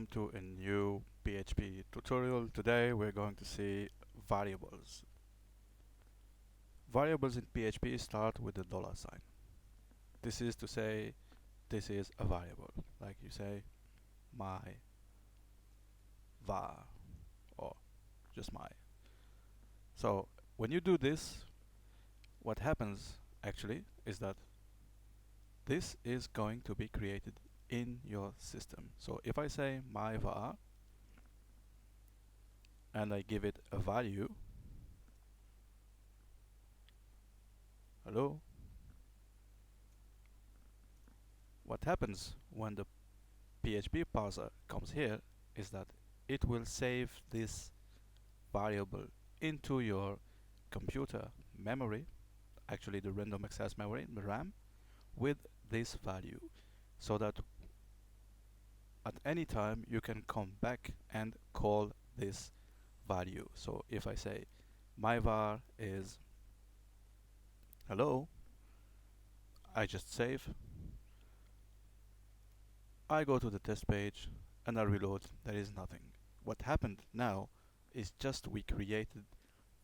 welcome to a new PHP tutorial. Today we're going to see variables. Variables in PHP start with the dollar sign. This is to say this is a variable. Like you say my var or just my. So when you do this, what happens actually is that this is going to be created in your system. So if I say my var and I give it a value, hello, what happens when the PHP parser comes here is that it will save this variable into your computer memory, actually the random access memory, the RAM, with this value, so that at any time you can come back and call this value. So if I say my var is hello, I just save, I go to the test page and I reload, there is nothing. What happened now is just we created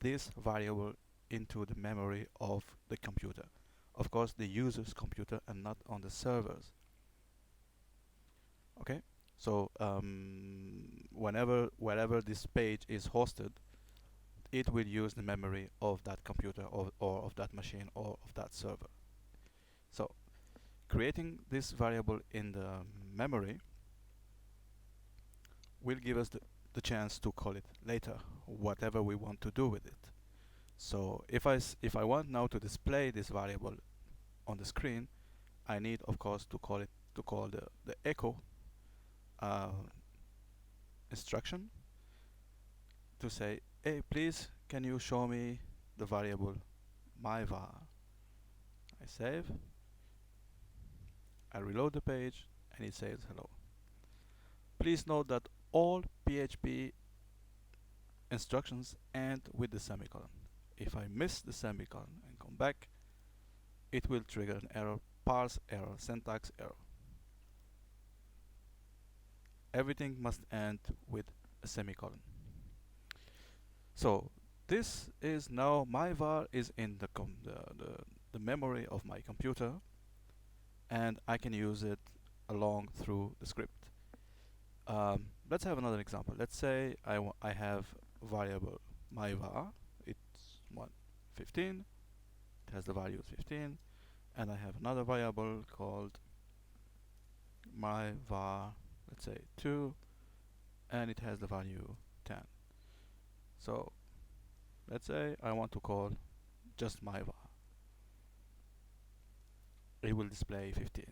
this variable into the memory of the computer. Of course, the user's computer and not on the servers. Okay, so wherever this page is hosted, it will use the memory of that computer or of that machine or of that server. So creating this variable in the memory will give us the chance to call it later, whatever we want to do with it. So if I want now to display this variable on the screen, I need of course to call the echo instruction to say, hey, please can you show me the variable my var. I save, I reload the page, and it says hello. Please note that all PHP instructions end with the semicolon. If I miss the semicolon and come back, it will trigger an error, parse error, syntax error. Everything must end with a semicolon. So this is now my var is in the memory of my computer, and I can use it along through the script. Let's have another example. Let's say I have variable my var. It's 15. It has the value of 15, and I have another variable called my var. Let's say 2, and it has the value 10. So let's say I want to call just my var. It will display 15.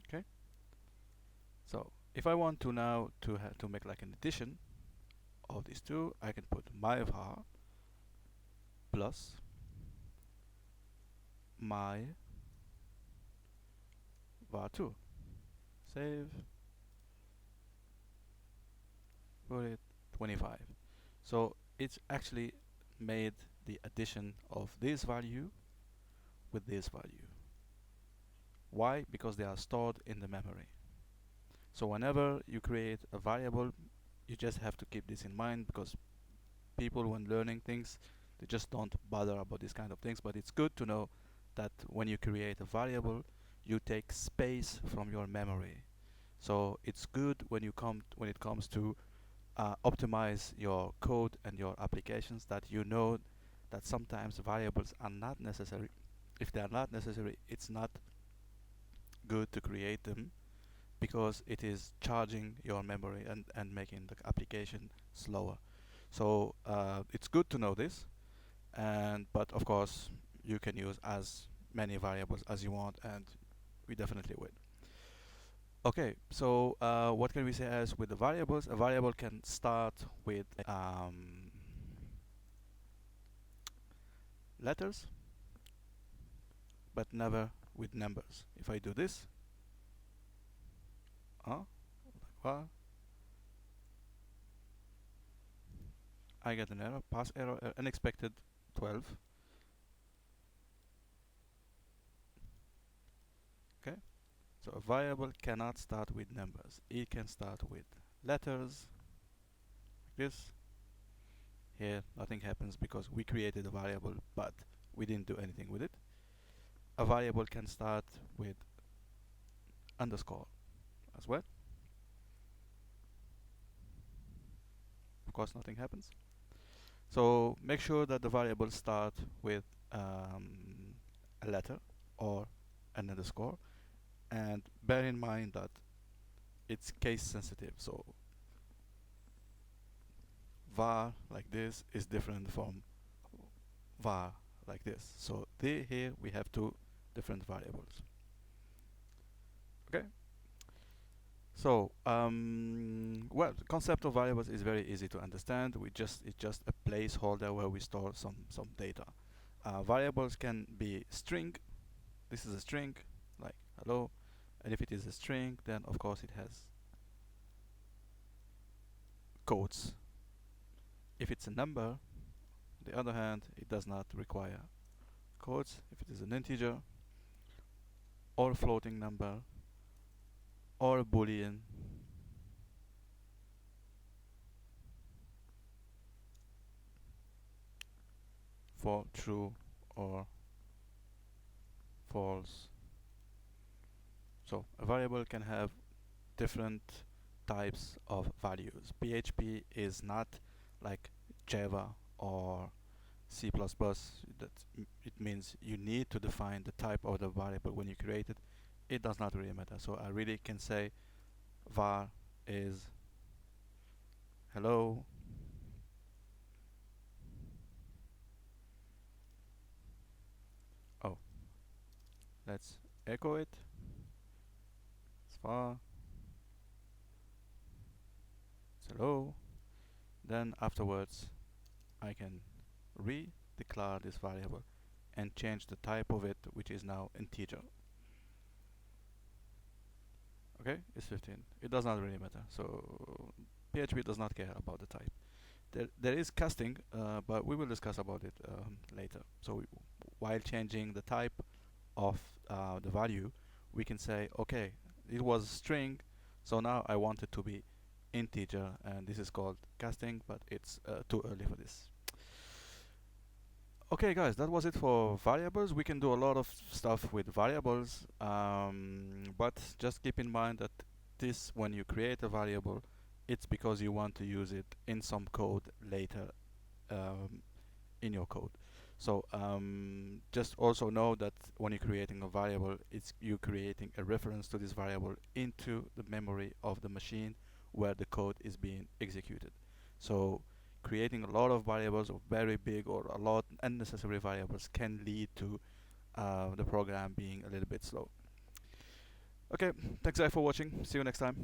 Okay. So if I want to now to make like an addition of these two, I can put my var plus my var2. Save. Put it 25. So it's actually made the addition of this value with this value. Why? Because they are stored in the memory. So whenever you create a variable, you just have to keep this in mind, because people when learning things, they just don't bother about these kind of things. But it's good to know that when you create a variable, you take space from your memory. So it's good when it comes to optimize your code and your applications, that you know that sometimes variables are not necessary. If they are not necessary, it's not good to create them, because it is charging your memory and making the application slower. So it's good to know this, but of course you can use as many variables as you want, and we definitely will. Okay, so what can we say as with the variables? A variable can start with letters, but never with numbers. If I do this, I get an error, pass error, unexpected 12. Okay, So a variable cannot start with numbers. It can start with letters, like this. Here nothing happens because we created a variable, but we didn't do anything with it. A variable can start with underscore as well. Of course, nothing happens. So make sure that the variables start with a letter or an underscore, and bear in mind that it's case sensitive. So var like this is different from var like this. So here we have two different variables. Okay. So well, the concept of variables is very easy to understand. It's just a placeholder where we store some data. Variables can be string. This is a string, like hello, and if it is a string, then of course it has quotes. If it's a number, on the other hand, it does not require quotes. If it is an integer or a floating number or a boolean, for true or false. So a variable can have different types of values. PHP is not like Java or C++. That it means you need to define the type of the variable when you create it. It does not really matter. So I really can say var is hello oh let's echo it. It's var, it's hello. Then afterwards I can re-declare this variable and change the type of it, which is now integer. Okay, it's 15. It does not really matter. So PHP does not care about the type. There is casting, but we will discuss about it later. So while changing the type of the value, we can say, okay, it was string, so now I want it to be integer, and this is called casting, but it's too early for this. Okay guys, that was it for variables. We can do a lot of stuff with variables, but just keep in mind that this, when you create a variable, it's because you want to use it in some code later in your code. So just also know that when you're creating a variable, it's you creating a reference to this variable into the memory of the machine where the code is being executed. So creating a lot of variables, or very big or a lot unnecessary variables, can lead to the program being a little bit slow. Okay, thanks guys for watching. See you next time.